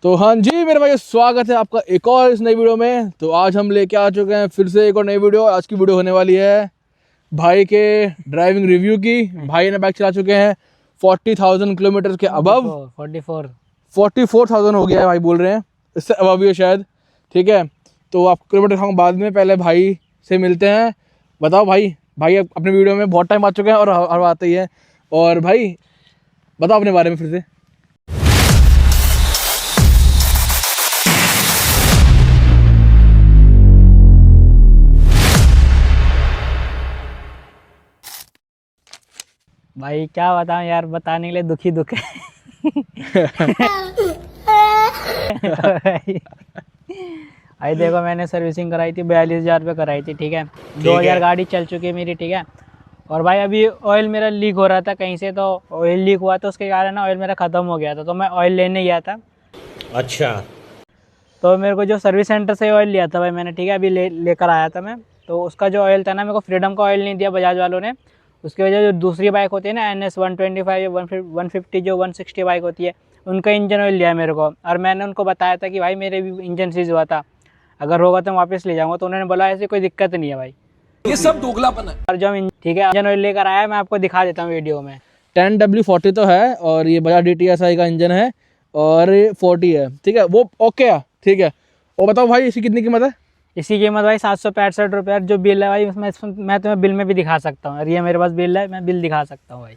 तो हाँ जी मेरे भाई, स्वागत है आपका एक और इस नई वीडियो में। तो आज हम लेके आ चुके हैं फिर से एक और नई वीडियो। आज की वीडियो होने वाली है भाई के ड्राइविंग रिव्यू की। भाई ने बाइक चला चुके हैं 40,000 किलोमीटर के अबव। 44,000 हो गया है भाई बोल रहे हैं, इससे अबव ही है शायद। ठीक है, तो आपको किलोमीटर दिखाऊंगा बाद में, पहले भाई से मिलते हैं। बताओ भाई अपने वीडियो में बहुत टाइम आ चुके हैं और हर बार आते ही है। और भाई बताओ अपने बारे में फिर से। भाई क्या बताऊं यार, बताने के लिए दुखी दुख है। भाई देखो, मैंने सर्विसिंग कराई थी 42,000 रुपये कराई थी। ठीक है, 2,000 गाड़ी चल चुकी है मेरी। ठीक है, और भाई अभी ऑयल मेरा लीक हो रहा था कहीं से, तो ऑयल लीक हुआ तो उसके कारण ऑयल मेरा ख़त्म हो गया था, तो मैं ऑयल लेने गया था। अच्छा, तो मेरे को जो सर्विस सेंटर से ऑयल लिया था भाई मैंने, ठीक है, अभी लेकर आया था मैं। तो उसका जो ऑयल था ना, मेरे को फ्रीडम का ऑयल नहीं दिया बजाज वालों ने। उसकी वजह जो दूसरी बाइक होती है ना, NS 125 या 150 जो 160 बाइक होती है, उनका इंजन ऑयल लिया मेरे को। और मैंने उनको बताया था कि भाई मेरे भी इंजन सीज हुआ था, अगर होगा तो मैं वापस ले जाऊँगा। तो उन्होंने बोला ऐसी कोई दिक्कत नहीं है भाई, ये सब दोगलापन है। और जो ठीक है, इंजन ऑयल लेकर आया, मैं आपको दिखा देता हूँ वीडियो में। 10W40 तो है और ये बजाज DTSI का इंजन है और 40 है। ठीक है, वो ओके है। ठीक है, और बताओ भाई इसकी कितनी कीमत है? इसकी कीमत भाई 765 रुपये। जो बिल है भाई उसमें मैं तुम्हें बिल में भी दिखा सकता हूँ, और ये मेरे पास बिल है, मैं बिल दिखा सकता हूँ भाई।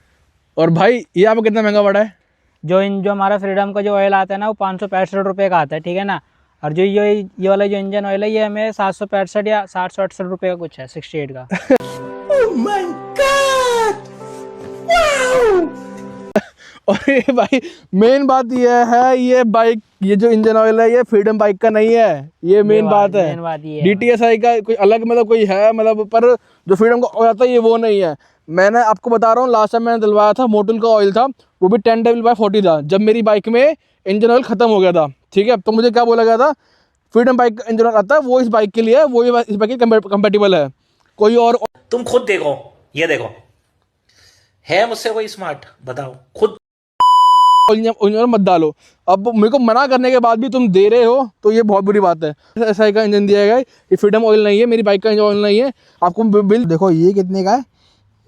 और भाई ये आपको कितना महंगा पड़ा है? जो हमारा फ्रीडम का जो ऑयल आता है ना, वो 565 रुपये का आता है। ठीक है ना, और जो ये वाला जो इंजन ऑयल है, ये हमें 765 या 768 रुपये का कुछ है, 68 का। Oh my God! Wow! और ये भाई मेन बात ये है, ये बाइक, ये जो इंजन ऑयल है ये फ्रीडम बाइक का नहीं है, ये मेन बात है। मेन बात ये DTSI का कोई अलग मतलब कोई है मतलब, पर जो फ्रीडम का ऑयल आता है ये वो नहीं है। मैंने आपको बता रहा हूँ, लास्ट टाइम मैंने दिलवाया था मोटुल का ऑयल था, वो भी 10W40 था, जब मेरी बाइक में इंजन ऑयल खत्म हो गया था। ठीक है, तो मुझे क्या बोला गया था, फ्रीडम बाइक का इंजन ऑयल आता है वो इस बाइक के लिए है, वो इस बाइक के कंपेटिबल है। कोई और तुम खुद देखो, ये देखो, है मुझसे कोई स्मार्ट? बताओ खुद इंजन मत डालो। अब मेरे को मना करने के बाद भी तुम दे रहे हो तो ये बहुत बुरी बात है। SI का इंजन दिया गया है, ये फ्रीडम ऑयल नहीं है, मेरी बाइक का इंजन ऑयल नहीं है। आपको बिल देखो, ये कितने का है,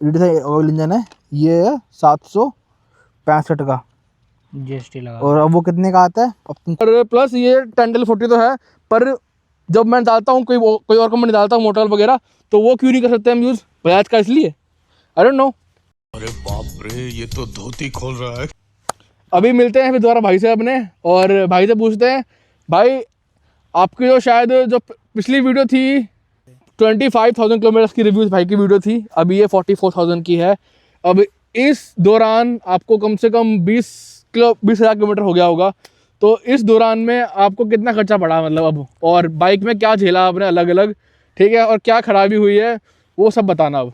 DTSI ऑयल इंजन है, ये है 765 का, GST लगा। और अब वो कितने का आता है? और प्लस ये 10W40 तो है, पर जब मैं डालता हूँ कोई और कंपनी डालता हूँ मोटर वगैरह, तो वो क्यों नहीं कर सकते हम यूज़ बजाज का? इसलिए आई डोंट नो। अरे बाप रे, ये तो धोती खोल रहा है। अभी मिलते हैं फिर दोबारा भाई से अपने, और भाई से पूछते हैं, भाई आपकी जो शायद जो पिछली वीडियो थी 25,000 किलोमीटर की रिव्यूज भाई की वीडियो थी, अभी ये 44,000 की है। अब इस दौरान आपको कम से कम 20,000 किलोमीटर हो गया होगा, तो इस दौरान में आपको कितना खर्चा पड़ा मतलब अब, और बाइक में क्या झेला आपने अलग अलग, ठीक है, और क्या खराबी हुई है वो सब बताना अब।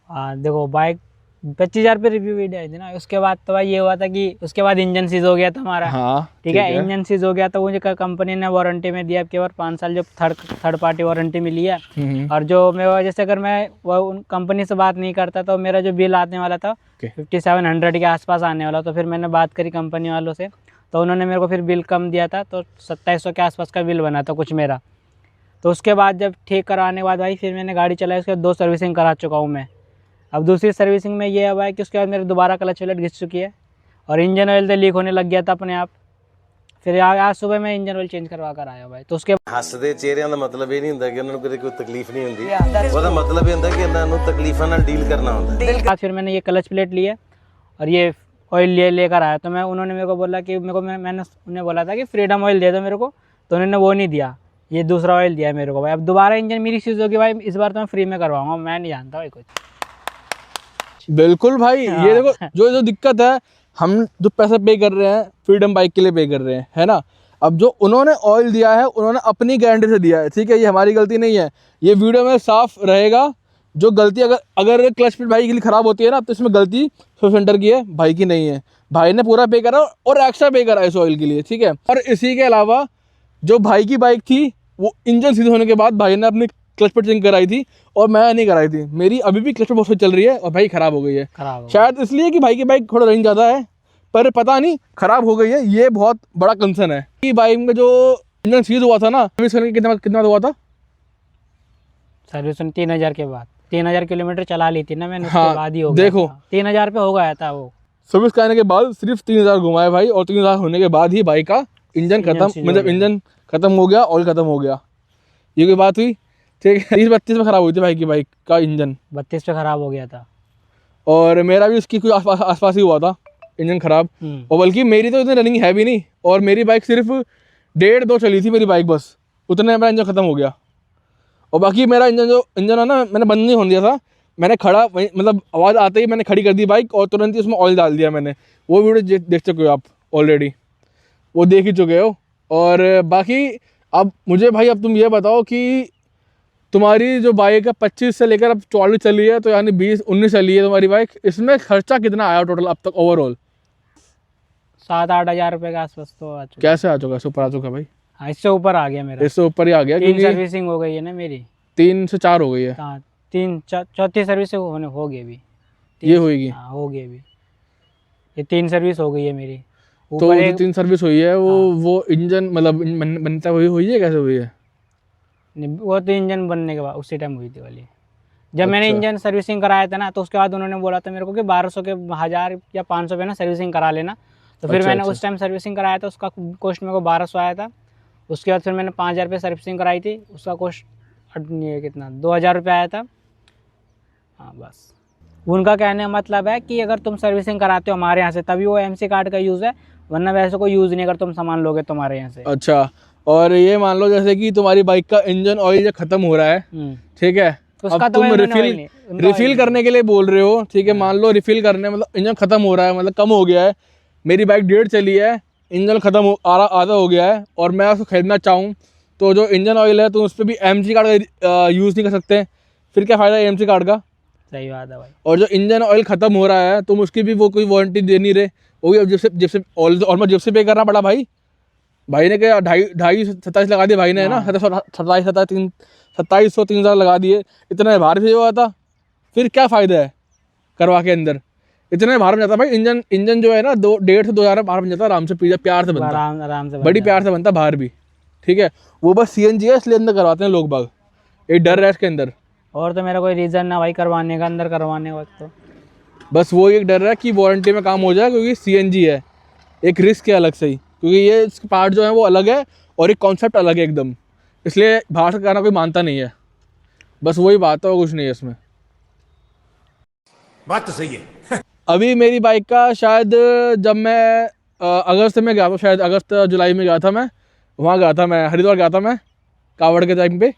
हाँ देखो, बाइक 25,000 पे रिव्यू वीडियो आई थी ना, उसके बाद तो भाई ये हुआ था कि उसके बाद इंजन सीज हो गया था हमारा। हाँ ठीक है, इंजन सीज हो गया तो मुझे कंपनी ने वारंटी में दिया केवल 5 साल, जो थर्ड पार्टी वारंटी मिली है। और जो मैं जैसे अगर मैं वो उन कंपनी से बात नहीं करता तो मेरा जो बिल आने वाला था 5700 के आसपास आने वाला। तो फिर मैंने बात करी कंपनी वालों से, तो उन्होंने मेरे को फिर बिल कम दिया था, तो 2700 के आसपास का बिल बना था कुछ मेरा। तो उसके बाद जब ठीक कराने के बाद भाई फिर मैंने गाड़ी चलाई, उसके बाद 2 सर्विसिंग करा चुका हूँ मैं। अब दूसरी सर्विसिंग में ये हुआ है कि उसके बाद मेरे दोबारा क्लच प्लेट घिस चुकी है, और इंजन ऑयल तो लीक होने लग गया था अपने आप। फिर आज सुबह मैं इंजन ऑयल चेंज करवा कर आया भाई। तो उसके ਹੱਸਦੇ ਚਿਹਰਿਆਂ ਦਾ ਮਤਲਬ ਇਹ ਨਹੀਂ ਹੁੰਦਾ ਕਿ ਉਹਨਾਂ ਨੂੰ ਕਦੇ ਕੋਈ ਤਕਲੀਫ ਨਹੀਂ ਹੁੰਦੀ, ਉਹਦਾ ਮਤਲਬ ਇਹ ਹੁੰਦਾ ਕਿ ਇਹਨਾਂ ਨੂੰ ਤਕਲੀਫਾਂ ਨਾਲ ਡੀਲ करना ਹੁੰਦਾ है। फिर मैंने ये क्लच प्लेट ली है और ये ऑयल लेकर आया। तो उन्होंने मेरे को बोला कि मैंने उन्हें बोला था कि फ्रीडम ऑयल दे दो मेरे को, तो उन्होंने वो नहीं दिया, ये दूसरा ऑयल दिया मेरे को भाई। अब दोबारा इंजन मेरी चीज़ होगी भाई, इस बार तो मैं फ्री में करवाऊँगा, मैं नहीं जानता भाई कुछ। बिल्कुल भाई, ये देखो जो दिक्कत है, हम जो पैसा पे कर रहे हैं फ्रीडम बाइक के लिए पे कर रहे हैं, है ना। अब जो उन्होंने ऑयल दिया है उन्होंने अपनी गारंटी से दिया है, ठीक है, ये हमारी गलती नहीं है। ये वीडियो में साफ रहेगा, जो गलती अगर क्लच प्लेट भाई के लिए ख़राब होती है ना, तो इसमें गलती सर्विस सेंटर की है, भाई की नहीं है। भाई ने पूरा पे करा और एक्स्ट्रा पे करा इस ऑयल के लिए, ठीक है। और इसी के अलावा जो भाई की बाइक थी, वो इंजन सीध होने के बाद भाई ने अपनी क्लच प्लेट चेंज कराई थी और मैं नहीं कराई थी। मेरी अभी भी क्लच प्लेट बहुत चल रही है और भाई ख़राब हो गई है, शायद इसलिए कि भाई की बाइक थोड़ा रेंज ज़्यादा है, पर पता नहीं खराब हो गई है, ये बहुत बड़ा कंसर्न है कि बाइक में जो इंजन सीज हुआ था ना, सर्विस करने के कितना हुआ था? सर्विस 3000 के बाद 3000 किलोमीटर चला ली थी ना मैंने, उसके हाँ, बाद ही हो गया देखो। था। 3000 पे हो गया था वो। सर्विस कराने के बाद सिर्फ 3000 घुमाए भाई, और 3000 होने के बाद ही बाइक का इंजन खत्म, सीज मतलब हो गया। इंजन खत्म हो गया, ऑयल खत्म हो गया। ये कोई बात हुई? ठीक है, 30-32 में खराब हुई थी भाई की बाइक का इंजन, 32 पे खराब हो गया था। और मेरा भी उसकी कोई आसपास ही हुआ था इंजन खराब। और बल्कि मेरी तो इतनी रनिंग है भी नहीं, और मेरी बाइक सिर्फ 1.5-2 चली थी मेरी बाइक, बस उतने में मेरा इंजन खत्म हो गया। और बाकी मेरा इंजन है ना, मैंने बंद नहीं होने दिया था, मैंने खड़ा मतलब आवाज़ आते ही मैंने खड़ी कर दी बाइक, और तुरंत ही उसमें ऑयल डाल दिया मैंने। वो वीडियो देख चुके हो आप ऑलरेडी, वो देख ही चुके हो। और बाकी अब मुझे भाई, अब तुम ये बताओ कि तुम्हारी जो बाइक है 25 से लेकर अब 44 चली है, तो यानी 20-19 चली है तुम्हारी बाइक, इसमें खर्चा कितना आया टोटल अब तक ओवरऑल? 7-8 हज़ार रुपये के आसपास तो आ चुका। कैसे आ चुका? इससे ऊपर आ चुका भाई? हाँ, इससे ऊपर आ गया मेरा। इससे ऊपर ही आ गया, 3 क्योंकि सर्विसिंग हो गई है ना मेरी। 3 से 4 हो गई है। हाँ, 3 चौथी सर्विस हो गई अभी। ये होगी हाँ, हो गई अभी, ये 3 सर्विस हो गई है मेरी। तो ऊपर जो एक 3 सर्विस हुई है वो इंजन मतलब बनता हुई है, कैसे हुई है? वो तो इंजन बनने के बाद उसी टाइम हुई थी वाली। जब मैंने इंजन सर्विसिंग कराया था ना, तो उसके बाद उन्होंने बोला था मेरे को कि 1200 के 1000 या 500 पे ना सर्विसिंग करा लेना। तो फिर मैंने उस टाइम सर्विसिंग कराया था, उसका कॉस्ट मेरे को 1200 आया था। उसके बाद फिर मैंने 5000 पे सर्विसिंग कराई थी, उसका कॉस्ट कितना 2000 रुपये आया था। हाँ बस। उनका कहने का मतलब है कि अगर तुम सर्विसिंग कराते हो हमारे यहाँ से तभी वो एमसी कार्ड का यूज़ है, वरना वैसे कोई यूज़ नहीं अगर तुम सामान लोगे तुम्हारे यहाँ से। अच्छा, और ये मान लो जैसे कि तुम्हारी बाइक का इंजन ऑयल जब खत्म हो रहा है, ठीक है, उसका अब तो तुम भाई उन्होंने ऑयल नहीं, उनका रिफिल करने के लिए बोल रहे हो, ठीक है, मान लो रिफिल करने मतलब इंजन खत्म हो रहा है, मतलब कम हो गया है, मेरी बाइक 1.5 चली है, इंजन खत्म आधा हो गया है, और मैं उसको खरीदना चाहूँ, तो जो इंजन ऑयल है तो उस पर भी एमसी कार्ड का यूज़ नहीं कर सकते, फिर क्या फ़ायदा है एमसी कार्ड का? सही बात है भाई। और जो इंजन ऑयल ख़त्म हो रहा है तुम उसकी भी वो कोई वारंटी दे नहीं रहे, वो भी अब जब से ऑलमोस्ट जब से पे करना पड़ा भाई ने क्या 27 लगा दिए भाई ने, है ना, 2700-3000 लगा दिए, इतना भार भी हुआ था, फिर क्या फ़ायदा है करवा के अंदर? इतने भार बन जाता भाई इंजन जो है ना 1.5 से 2 हज़ार भार बन जाता, आराम से प्यार से बनता, आराम से बड़ी प्यार से बनता बाहर भी, ठीक है। वो बस सीएनजी है इसलिए अंदर करवाते हैं लोग बाग, एक डर है इसके अंदर। और तो मेरा कोई रीज़न ना भाई करवाने का, अंदर करवाने का तो बस वो एक डर है कि वारंटी में काम हो जाए, क्योंकि सीएनजी है, एक रिस्क है अलग से ही, क्योंकि ये इसके पार्ट जो है वो अलग है और एक कॉन्सेप्ट अलग है एकदम, इसलिए बाहर से करना कोई मानता नहीं है, बस वही बात है, कुछ नहीं है इसमें। बात तो सही है। अभी मेरी बाइक का शायद जब मैं अगस्त में गया था, शायद अगस्त जुलाई में गया था, मैं वहाँ गया था, मैं हरिद्वार गया था मैं कावड़ के टाइम पे,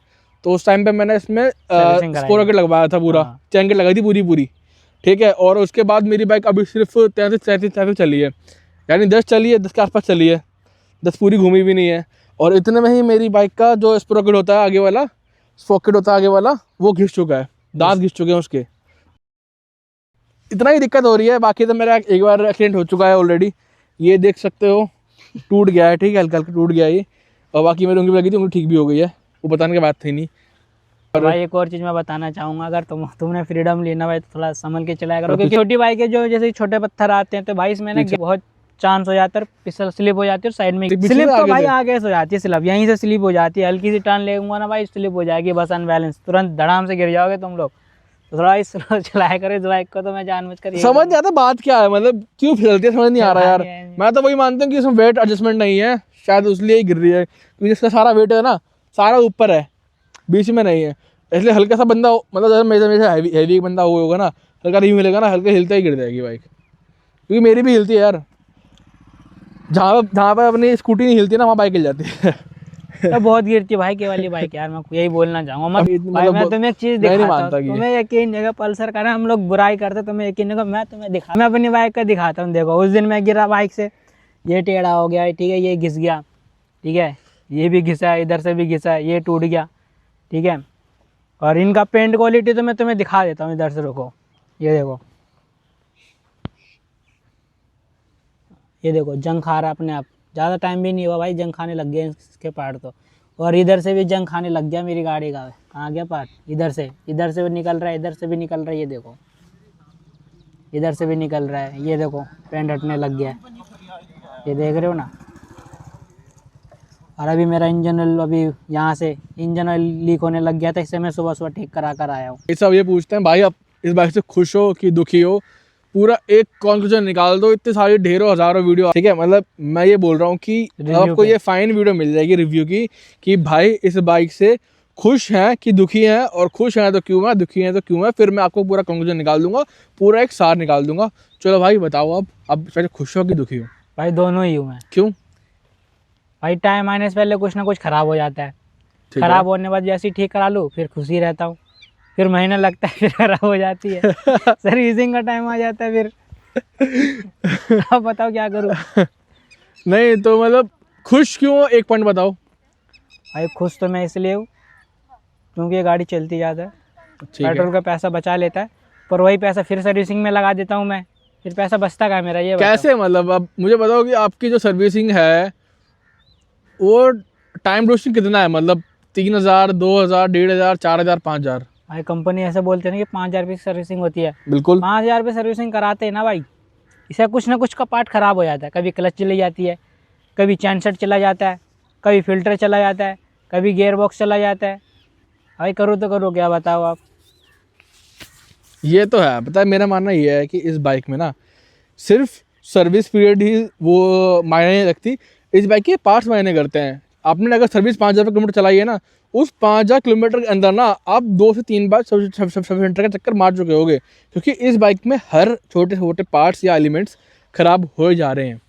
तो उस टाइम पे मैंने इसमें स्पोरॉकेट लगवाया था पूरा, चैन किट लगाई थी पूरी, ठीक है। और उसके बाद मेरी बाइक अभी सिर्फ 33 चली है, यानी 10 चली है, 10 के आसपास चली है, 10 पूरी घूमी भी नहीं है। और इतने में ही मेरी बाइक का जो स्पोरॉकेट होता है आगे वाला, स्पॉकेट होता है आगे वाला, वो घिस चुका है, दांत घिस चुके हैं उसके, इतना ही दिक्कत हो रही है। बाकी तो मेरा एक बार एक्सीडेंट हो चुका है ऑलरेडी, ये देख सकते हो, टूट गया है, ठीक है, हल्का हल्का टूट गया है ये, और बाकी मेरी उंगली लगी थी, उंगली ठीक भी हो गई है, वो बताने की बात थी नहीं। तो भाई एक और चीज़ मैं बताना चाहूँगा, अगर तुमने फ्रीडम लेना भाई तो थोड़ा संभल के चलाया करो, क्योंकि छोटी बाइक है जो जैसे छोटे पत्थर आते हैं तो भाई इसमें ना बहुत चांस हो जाता है, फिसल स्लिप हो जाती है, और साइड में स्लिप तो भाई आगे से हो जाती है, स्लिप यहीं से स्लिप हो जाती है, हल्की सी टर्न लेऊंगा ना भाई स्लिप हो जाएगी, बस अनबैलेंस, तुरंत धड़ाम से गिर जाओगे तुम लोग। तो थोड़ा इस चलाया करो इस बाइक को, तो मैं जानबूझकर समझ नहीं आता बात क्या है, मतलब क्यों फिसलती है समझ नहीं आ रहा यार। मैं तो वही मानता हूँ कि इसमें वेट एडजस्टमेंट नहीं है, शायद उसलिए ही गिर रही है, क्योंकि इसका सारा वेट है ना सारा ऊपर है, बीच में नहीं है, इसलिए हल्का सा बंदा मतलब जैसे मेरे हैवी बंदा हुआ होगा ना, हल्का नहीं मिलेगा ना, हल्का हिलता ही गिर जाएगी बाइक, क्योंकि मेरी भी हिलती है यार, जहाँ पर अपनी स्कूटी नहीं हिलती ना वहाँ बाइक हिल जाती है। तो बहुत गिरती है भाई के वाली बाइक यार, मैं यही बोलना चाहूँगा। भाई मैं तुम्हें एक चीज़ दिखाता हूँ, तुम्हें यकीन नहीं होगा, पल्सर का ना हम लोग बुराई करते, तुम्हें यकीन नहीं होगा, मैं तुम्हें मैं अपनी बाइक का दिखाता हूँ। देखो उस दिन मैं गिरा बाइक से, ये टेढ़ा हो गया, ठीक है, ये घिस गया, ठीक है, ये भी घिसा, इधर से भी घिसा, ये टूट गया, ठीक है। और इनका पेंट क्वालिटी तो मैं तुम्हें दिखा देता हूँ, इधर से रुको, ये देखो, ये देखो जंग खा रहा है अपने आप, ज़्यादा टाइम भी नहीं हुआ भाई जंग खाने लग गया इसके पार्ट तो। और इधर से भी जंग खाने लग गया मेरी गाड़ी का, कहाँ गया पार्ट, इधर से भी निकल रहा है, इधर से भी निकल रहा है, ये देखो, इधर से भी निकल रहा है, ये देखो पेंट हटने लग गया है, ये देख रहे हो ना। और अभी मेरा इंजन ऑयल, अभी यहाँ से इंजन ऑयल लीक होने लग गया था, इससे मैं सुबह सुबह ठीक करा कर आया हूँ। ये सब ये पूछते हैं भाई आप इस बाइक से खुश हो कि दुखी हो, पूरा एक कंक्लूजन निकाल दो। इतने सारी ढेरों हजारों वीडियो, ठीक है, मतलब मैं ये बोल रहा हूँ कि आपको ये फाइन वीडियो मिल जाएगी रिव्यू की कि भाई इस बाइक से खुश हैं कि दुखी हैं, और खुश हैं तो क्यों है, दुखी हैं तो क्यों है, फिर मैं आपको पूरा कंक्लूजन निकाल दूंगा, पूरा एक सार निकाल दूंगा। चलो भाई बताओ अब पहले खुश हो कि दुखी हो? भाई दोनों ही हूँ मैं। क्यों? भाई टाइम आने से पहले कुछ ना कुछ खराब हो जाता है, खराब होने के बाद जैसे ही ठीक करा लूँ फिर खुशी रहता हूँ, फिर महीना लगता है फिर खराब हो जाती है, सर्विसिंग का टाइम आ जाता है फिर। अब बताओ क्या करूँ? नहीं तो मतलब खुश क्यों हो, एक पॉइंट बताओ। भाई खुश तो मैं इसलिए हूँ क्योंकि ये गाड़ी चलती ज़्यादा है, ठीक है। पेट्रोल का पैसा बचा लेता है, पर वही पैसा फिर सर्विसिंग में लगा देता हूँ मैं, फिर पैसा बचता का मेरा, ये बताओ। कैसे? मतलब अब मुझे बताओ कि आपकी जो सर्विसिंग है वो टाइम ड्यूरेशन कितना है? मतलब 3000, 2000, 1500, 4000, 5000? भाई कंपनी ऐसे बोलते हैं ना कि 5000 रुपये की सर्विसिंग होती है। बिल्कुल। 5000 रुपये सर्विसिंग कराते हैं ना भाई, इसे कुछ ना कुछ का पार्ट ख़राब हो जाता है, कभी क्लच चली जाती है, कभी चैन सेट चला जाता है, कभी फिल्टर चला जाता है, कभी गियर बॉक्स चला जाता है। भाई करो तो करो क्या, बताओ आप। ये तो है, पता है मेरा मानना ये है कि इस बाइक में ना सिर्फ सर्विस पीरियड ही वो मायने नहीं रखती, इस बाइक के पार्ट्स मायने करते हैं। आपने अगर सर्विस 5000 किलोमीटर चलाई है ना, उस 5000 किलोमीटर के अंदर ना आप 2 से 3 बार सर्विस सेंटर का चक्कर मार चुके होगे, क्योंकि इस बाइक में हर छोटे छोटे पार्ट्स या एलिमेंट्स खराब हो जा रहे हैं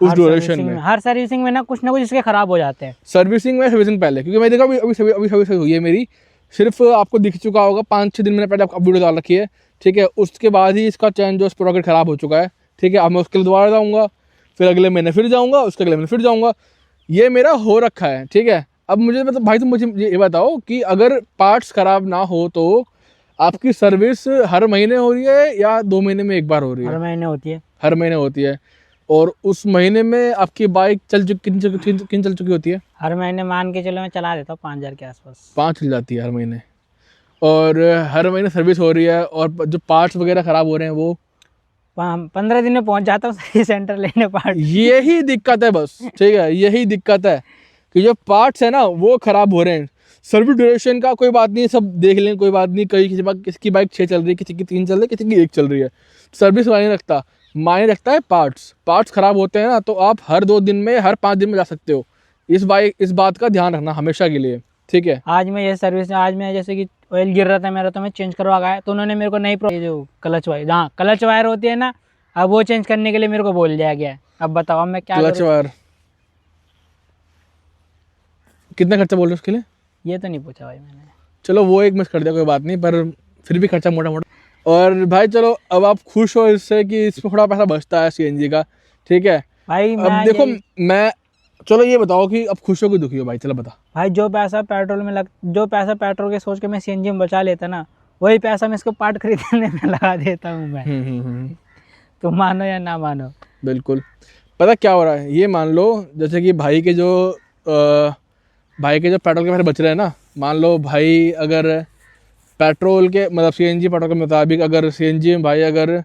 उस ड्यूरेशन में। हर सर्विसिंग में ना कुछ इसके ख़राब हो जाते हैं। सर्विसिंग पहले, क्योंकि मैं देखा अभी सर्विस हुई है मेरी, सिर्फ आपको दिख चुका होगा 5-6 दिन मैंने पहले आपको वीडियो डाल रखी है, ठीक है। उसके बाद ही इसका चैन जो स्प्रोकेट ख़राब हो चुका है, ठीक है। अब मैं उसके लिए दोबारा जाऊँगा, फिर अगले महीने फिर जाऊँगा, उसके अगले महीने फिर जाऊँगा, ये मेरा हो रखा है, ठीक है। अब मुझे मतलब भाई तुम मुझे ये बताओ कि अगर पार्ट्स ख़राब ना हो तो आपकी सर्विस हर महीने हो रही है या 2 महीने में एक बार हो रही है? हर महीने होती है। हर महीने होती है। और उस महीने में आपकी बाइक कितनी चल चुकी होती है? हर महीने मान के चलो मैं चला देता हूँ 5000 के आसपास। 5 चल जाती है हर महीने, और हर महीने सर्विस हो रही है, और जो पार्ट्स वगैरह ख़राब हो रहे हैं वो 15 दिन में पहुँच जाता हूँ सर्विस सेंटर लेने पार्ट। यही दिक्कत है बस, ठीक है, यही दिक्कत है कि जो पार्ट्स है ना वो ख़राब हो रहे हैं। सर्विस ड्यूरेशन का कोई बात नहीं, सब देख लें, कोई बात नहीं। किसी की बाइक 6 चल रही है, किसी की 3 चल रही है, किसी की 1 चल रही है, सर्विस मायने रखता, मायने रखता है पार्ट्स ख़राब होते हैं ना, तो आप हर 2 दिन में, हर 5 दिन में जा सकते हो। इस बात का ध्यान रखना हमेशा के लिए, ठीक है। आज मैं ये सर्विस, आज मैं जैसे कि ऑयल गिर रहा था मेरा, तो मैं चेंज करवा गया, तो उन्होंने मेरे को नई ये जो क्लच वायर, हाँ क्लच वायर होती है ना, अब वो चेंज करने के लिए मेरे को बोल दिया गया है। अब बताओ मैं क्या क्लच वायर कितना खर्चा बोल रहे हो उसके लिए? ये तो नहीं पूछा भाई मैंने। चलो वो एक मिस कर दिया, कोई बात नहीं, पर फिर भी खर्चा मोटा मोटा। और भाई चलो अब आप खुश हो इससे कि इसमें थोड़ा पैसा बचता है सीएनजी का, ठीक है भाई अब देखो मैं, चलो ये बताओ कि अब खुश हो कि दुखी हो? भाई चलो बता। भाई जो पैसा पेट्रोल के सोच के मैं सीएनजी में बचा लेता ना, वही पैसा मैं इसको पार्ट खरीदने में लगा देता हूँ मैं। तुम मानो या ना मानो। बिल्कुल। पता क्या हो रहा है, ये मान लो जैसे कि भाई के जो पेट्रोल के पैसे बच रहे हैं ना, मान लो भाई अगर पेट्रोल के मतलब सीएनजी पेट्रोल के मुताबिक अगर सीएनजी में भाई अगर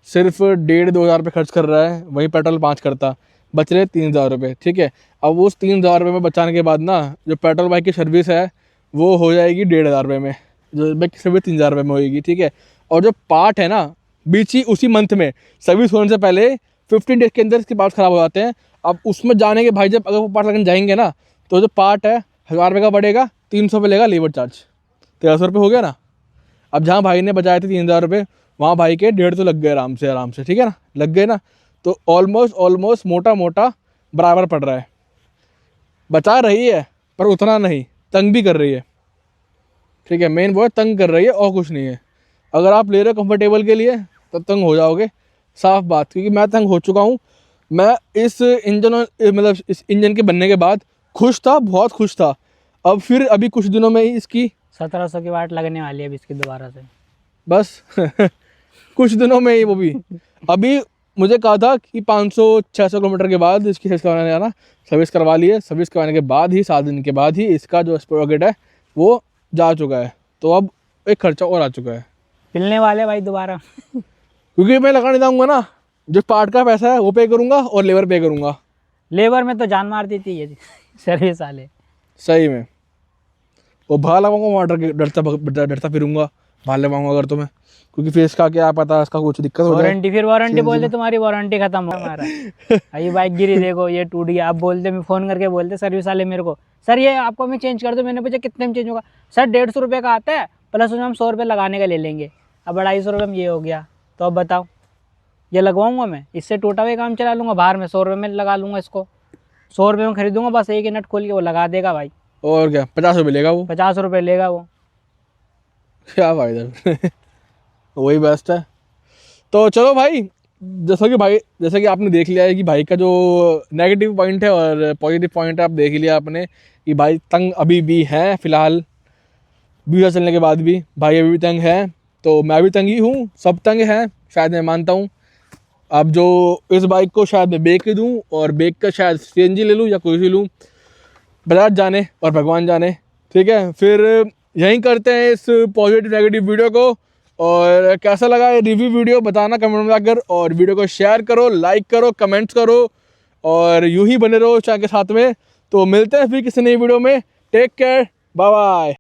सिर्फ 1,500-2 हज़ार रुपये खर्च कर रहा है, वहीं पेट्रोल 5 करता, बच रहे 3,000 रुपये, ठीक है। अब उस 3,000 रुपये में बचाने के बाद ना जो पेट्रोल बाइक की सर्विस है वो हो जाएगी 1,500 रुपये में, जो बाइक की सर्विस 3,000 रुपये में होगी, ठीक है। और जो पार्ट है ना बीच ही उसी मंथ में सर्विस होने से पहले 15 डेज के अंदर इसके पार्ट ख़राब हो जाते हैं। अब उसमें जाने के भाई जब अगर वो पार्ट लगने जाएंगे ना, तो जो पार्ट है 1,000 रुपये का बढ़ेगा, 300 रुपये लेगा लेबर चार्ज, 1,300 रुपये हो गया ना। अब जहाँ भाई ने बचाए थे 3,000 रुपये, वहाँ भाई के 1.5 तो लग गए आराम से, ठीक है ना, लग गए ना, तो ऑलमोस्ट मोटा बराबर पड़ रहा है। बचा रही है पर उतना नहीं, तंग भी कर रही है, ठीक है। मेन वो है तंग कर रही है और कुछ नहीं है। अगर आप ले रहे हो कंफर्टेबल के लिए तो तंग हो जाओगे, साफ बात, क्योंकि मैं तंग हो चुका हूँ। मैं इस इंजन के बनने के बाद खुश था, बहुत खुश था। अब फिर अभी कुछ दिनों में ही इसकी 1700 की वाट लगने वाली है अभी इसकी दोबारा से, बस कुछ दिनों में ही, वो भी अभी मुझे कहा था कि 500-600 किलोमीटर के बाद इसकी सर्विस करवाने जाना, सर्विस करवा ली है। सर्विस करवाने के बाद ही 7 दिन के बाद ही इसका जो स्प्रोकेट है वो जा चुका है, तो अब एक खर्चा और आ चुका है। पिलने वाले भाई दोबारा। क्योंकि मैं लगाने जाऊंगा ना, जो पार्ट का पैसा है वो पे करूंगा और लेबर पे करूंगा। लेबर में तो जान मार देती है सर्विस वाले। सही में। वो भाला लगाऊंगा, वहाँ डरता फिरूंगा, भाला लगाऊंगा अगर तो मैं, क्योंकि फेस का क्या पता इसका कुछ दिक्कत हो जाए। वारंटी, फिर वारंटी बोलते तुम्हारी वारंटी खत्म हो हमारा। ये बाइक गिरी, देखो ये टूट गया। अब बोलते, मैं फ़ोन करके बोलते सर्विस वाले मेरे को, सर ये आपको मैं चेंज कर दूँ। मैंने पूछा कितने में चेंज होगा? सर 150 रुपये का आता है, प्लस उसमें हम 100 रुपये लगाने का ले लेंगे। अब 250 रुपये में ये हो गया, तो अब बताओ ये लगवाऊंगा मैं? इससे टूटा हुआ काम चला लूँगा, बाहर में 100 रुपये में लगा लूँगा इसको। 100 रुपये में खरीदूंगा, बस एक ही नट खोल के वो लगा देगा भाई। और क्या, 50 रुपये लेगा वो। 50 रुपये लेगा वो। क्या फायदा। वही बेस्ट है। तो चलो भाई, जैसा कि आपने देख लिया है कि भाई का जो नेगेटिव पॉइंट है और पॉजिटिव पॉइंट है आप देख लिया आपने, कि भाई तंग अभी भी है। फिलहाल वीडियो चलने के बाद भी भाई अभी भी तंग है, तो मैं भी तंग ही हूँ, सब तंग हैं शायद, मैं मानता हूँ। अब जो इस बाइक को शायद मैं बेच के दूँ और बेच कर शायद CNG ले लूँ या कोई सी लूँ, बजाज जाने और भगवान जाने। ठीक है, फिर यहीं करते हैं इस पॉजिटिव नेगेटिव वीडियो को। और कैसा लगा ये रिव्यू वीडियो बताना कमेंट में आकर, और वीडियो को शेयर करो, लाइक करो, कमेंट्स करो, और यूं ही बने रहो चैनल के साथ में। तो मिलते हैं फिर किसी नई वीडियो में। Take care, bye bye.